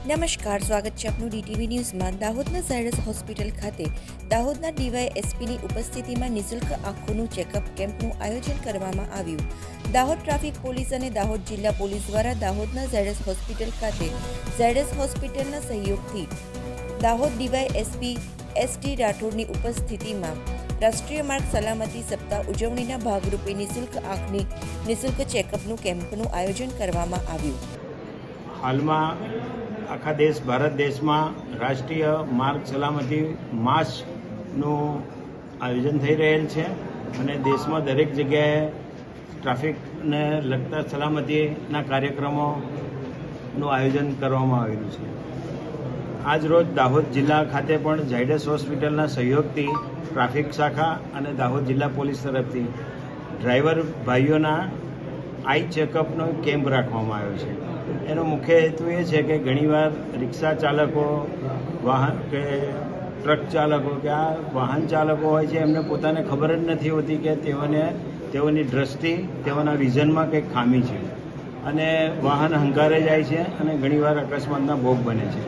નમસ્કાર, સ્વાગત છે આપનું ડીટીવી ન્યૂઝમાં। દાહોદના ઝાયડસ હોસ્પિટલ ખાતે દાહોદના ડીવાયએસપીની ઉપસ્થિતિમાં નિઃશુલ્ક આંખોનું ચેકઅપ કેમ્પનું આયોજન કરવામાં આવ્યું। દાહોદ ટ્રાફિક પોલીસ અને દાહોદ જિલ્લા પોલીસ દ્વારા દાહોદના ઝાયડસ હોસ્પિટલ ખાતે ઝાયડસ હોસ્પિટલના સહયોગથી દાહોદ ડીવાયએસપી એસટી રાઠોડની ઉપસ્થિતિમાં રાષ્ટ્રીય માર્ગ સલામતી સપ્તાહ ઉજવણીના ભાગરૂપે નિઃશુલ્ક ચેકઅપનું કેમ્પનું આયોજન કરવામાં આવ્યું। હાલમાં આખા ભારત દેશમાં રાષ્ટ્રીય માર્ગ સલામતી માસનું આયોજન થઈ રહેલ છે અને દેશમાં દરેક જગ્યાએ ટ્રાફિકને લગતા સલામતીના કાર્યક્રમોનું આયોજન કરવામાં આવેલું છે। આજ રોજ દાહોદ જિલ્લા ખાતે પણ ઝાયડસ હોસ્પિટલના સહયોગથી ટ્રાફિક શાખા અને દાહોદ જિલ્લા પોલીસ તરફથી ડ્રાઈવર ભાઈઓના આઈ ચેકઅપનો કેમ્પ રાખવામાં આવ્યો છે। એનો મુખ્ય હેતુ એ છે કે ઘણીવાર રિક્ષા ચાલકો કે ટ્રક ચાલકો કે આ વાહન ચાલકો હોય છે, એમને પોતાને ખબર જ નથી હોતી કે તેઓની દ્રષ્ટિ, તેઓના વિઝનમાં કંઈક ખામી છે અને વાહન હંકારે જાય છે અને ઘણીવાર અકસ્માતના ભોગ બને છે।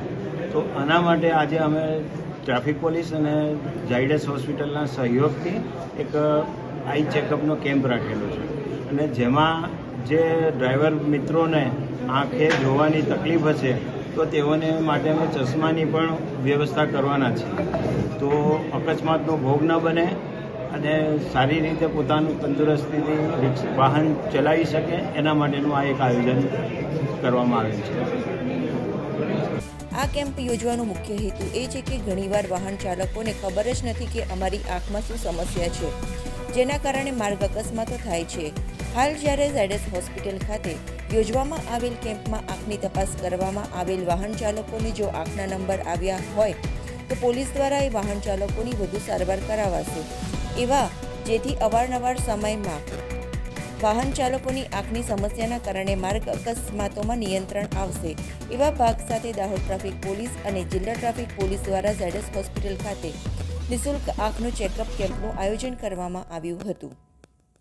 તો આના માટે આજે અમે ટ્રાફિક પોલીસ અને ઝાયડસ હોસ્પિટલના સહયોગથી એક આઈ ચેકઅપનો કેમ્પ રાખેલો છે અને જેમાં જે ડ્રાઈવર મિત્રોને આંખે જોવાની તકલીફ હશે તો તેઓને માટે અમે ચશ્માની પણ વ્યવસ્થા કરવાના છીએ, તો અકસ્માતનો ભોગ ન બને અને સારી રીતે પોતાનું તંદુરસ્તીથી વાહન ચલાવી શકે એના માટેનું આ એક આયોજન કરવામાં આવેલ છે। આ કેમ્પ યોજવાનો મુખ્ય હેતુ એ છે કે ઘણીવાર વાહન ચાલકોને ખબર જ નથી કે અમારી આંખમાં શું સમસ્યા છે, જેના કારણે માર્ગ અકસ્માતો થાય છે। હાલ જ્યારે ઝાયડસ હોસ્પિટલ ખાતે યોજવામાં આવેલ કેમ્પમાં આંખની તપાસ કરવામાં આવેલ વાહન ચાલકોને જો આંખના નંબર આવ્યા હોય તો પોલીસ દ્વારા એ વાહન ચાલકોની વધુ સારવાર કરાવાશે, જેથી અવારનવાર સમયમાં વાહન ચાલકોની આંખની સમસ્યાના કારણે માર્ગ અકસ્માતોમાં નિયંત્રણ આવશે। એવા ભાગ સાથે દાહોદ ટ્રાફિક પોલીસ અને જિલ્લા ટ્રાફિક પોલીસ દ્વારા ઝાયડસ હોસ્પિટલ ખાતે નિઃશુલ્ક આંખનું ચેકઅપ કેમ્પનું આયોજન કરવામાં આવ્યું હતું।